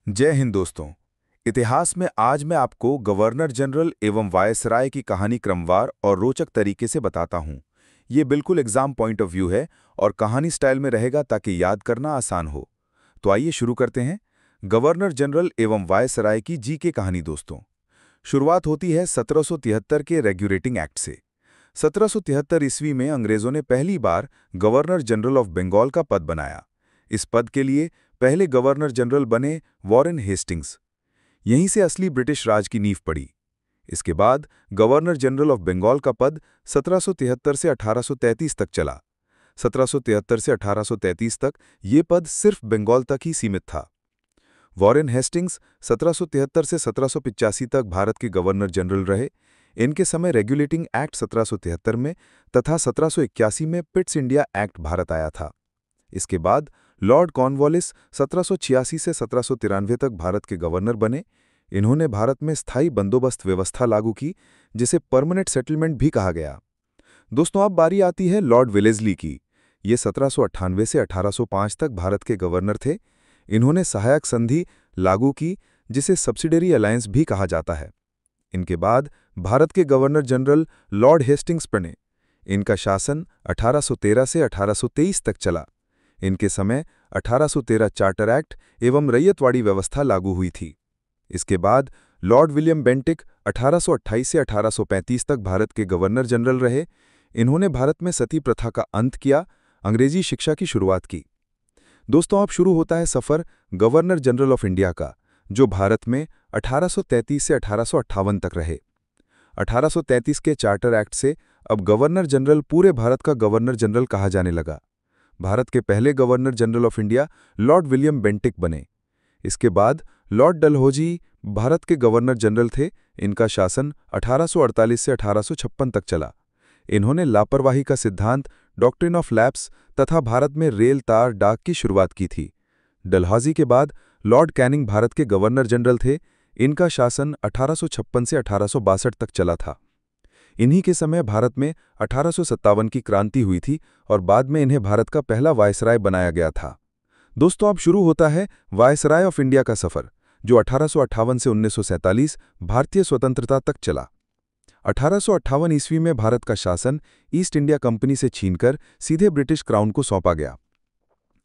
जय हिंद दोस्तों। इतिहास में आज मैं आपको गवर्नर जनरल एवं वायसराय की कहानी क्रमवार और रोचक तरीके से बताता हूं। ये बिल्कुल एग्जाम पॉइंट ऑफ व्यू है और कहानी स्टाइल में रहेगा ताकि याद करना आसान हो। तो आइए शुरू करते हैं। गवर्नर जनरल एवं वायसराय की जी के कहानी दोस्तों। शुरुआत होती है 1773 के रेगुलेटिंग एक्ट से। 1773 ईस्वी में अंग्रेजों ने पहली बार गवर्नर जनरल ऑफ बंगाल का पद बनाया। इस पद के लिए पहले गवर्नर जनरल बने वॉरेन हेस्टिंग्स। यहीं से असली ब्रिटिश राज की नींव पड़ी। इसके बाद गवर्नर जनरल ऑफ बंगाल का पद 1773 से 1833 तक चला। 1773 से 1833 तक ये पद सिर्फ बंगाल तक ही सीमित था। वॉरेन हेस्टिंग्स 1773 से 1785 तक भारत के गवर्नर जनरल रहे। इनके समय रेगुलेटिंग एक्ट 1773 में तथा 1781 में पिट्स इंडिया एक्ट भारत आया था। इसके बाद लॉर्ड कॉर्नवालिस 1786 से 1793 तक भारत के गवर्नर बने। इन्होंने भारत में स्थायी बंदोबस्त व्यवस्था लागू की, जिसे परमानेंट सेटलमेंट भी कहा गया। दोस्तों, अब बारी आती है लॉर्ड वेलेस्ली की। ये 1798 से 1805 तक भारत के गवर्नर थे। इन्होंने सहायक संधि लागू की, जिसे सब्सिडरी अलायंस भी कहा जाता है। इनके बाद भारत के गवर्नर जनरल लॉर्ड हेस्टिंग्स बने। इनका शासन 1813 से 1823 तक चला। इनके समय 1813 चार्टर एक्ट एवं रैयतवाड़ी व्यवस्था लागू हुई थी। इसके बाद लॉर्ड विलियम बेंटिक 1828 से 1835 तक भारत के गवर्नर जनरल रहे। इन्होंने भारत में सती प्रथा का अंत किया, अंग्रेजी शिक्षा की शुरुआत की। दोस्तों, अब शुरू होता है सफर गवर्नर जनरल ऑफ इंडिया का, जो भारत में 1833 से 1858 तक रहे। 1833 के चार्टर एक्ट से अब गवर्नर जनरल पूरे भारत का गवर्नर जनरल कहा जाने लगा। भारत के पहले governor general of India Lord William Bentinck बने। इसके बाद लॉर्ड डलहौजी भारत के गवर्नर जनरल थे। इनका शासन 1848 से 1856 तक चला। इन्होंने लापरवाही का सिद्धांत, डॉक्ट्रिन ऑफ लैप्स तथा भारत में रेल तार डाक की शुरुआत की थी। डलहौजी के बाद लॉर्ड कैनिंग भारत के गवर्नर जनरल थे। इनका शासन 1856 से 1862 तक चला था। इन्हीं के समय भारत में 1857 की क्रांति हुई थी और बाद में इन्हें भारत का पहला वायसराय बनाया गया था। दोस्तों, अब शुरू होता है वायसराय ऑफ इंडिया का सफर, जो 1858 से 1947 भारतीय स्वतंत्रता तक चला। 1858 ईस्वी में भारत का शासन ईस्ट इंडिया कंपनी से छीनकर सीधे ब्रिटिश क्राउन को सौंपा गया।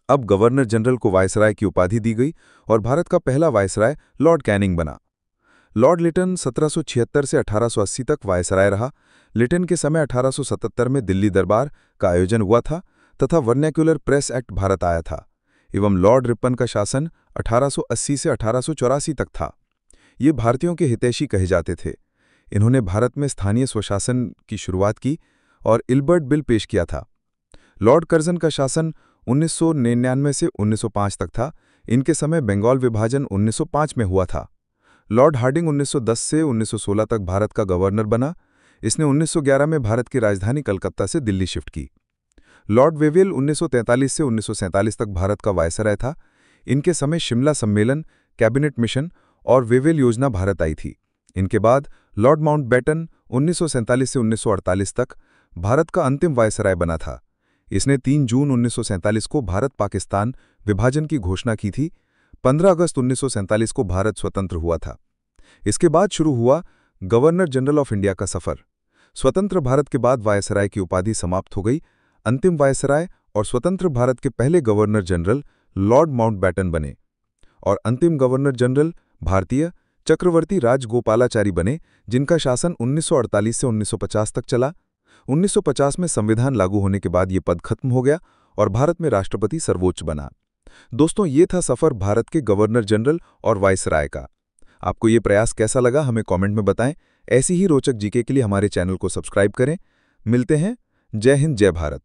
अब गवर्नर जनरल को वायसराय की उपाधि दी गई और भारत का पहला वायसराय लॉर्ड कैनिंग बना। लॉर्ड लिटन 1776 से 1880 तक वायसराय रहा। लिटन के समय 1877 में दिल्ली दरबार का आयोजन हुआ था तथा वर्नैक्युलर प्रेस एक्ट भारत आया था, एवं लॉर्ड रिपन का शासन 1880 से 1884 तक था। ये भारतीयों के हितैषी कहे जाते थे। इन्होंने भारत में स्थानीय स्वशासन की शुरुआत की और इल्बर्ट बिल पेश किया था। लॉर्ड कर्जन का शासन 1999 से 1905 तक था। इनके समय बंगाल विभाजन 1905 में हुआ था। लॉर्ड हार्डिंग 1910 से 1916 तक भारत का गवर्नर बना। इसने 1911 में भारत की राजधानी कलकत्ता से दिल्ली शिफ्ट की। लॉर्ड वेवेल 1943 से 1947 तक भारत का वायसराय था। इनके समय शिमला सम्मेलन, कैबिनेट मिशन और वेवेल योजना भारत आई थी। इनके बाद लॉर्ड माउंटबेटन 1947 से 1948 तक भारत का अंतिम वायसराय बना था। इसने 3 जून 1947 को भारत पाकिस्तान विभाजन की घोषणा की थी। 15 अगस्त 1947 को भारत स्वतंत्र हुआ था। इसके बाद शुरू हुआ गवर्नर जनरल ऑफ इंडिया का सफर। स्वतंत्र भारत के बाद वायसराय की उपाधि समाप्त हो गई। अंतिम वायसराय और स्वतंत्र भारत के पहले गवर्नर जनरल लॉर्ड माउंटबेटन बने और अंतिम गवर्नर जनरल भारतीय चक्रवर्ती राजगोपालाचारी बने, जिनका शासन 1948 से 1950 तक चला। 1950 में संविधान लागू होने के बाद ये पद खत्म हो गया और भारत में राष्ट्रपति सर्वोच्च बना। दोस्तों, ये था सफर भारत के गवर्नर जनरल और वायसराय का। आपको ये प्रयास कैसा लगा, हमें कमेंट में बताएं। ऐसी ही रोचक जीके के लिए हमारे चैनल को सब्सक्राइब करें। मिलते हैं। जय हिंद, जय भारत।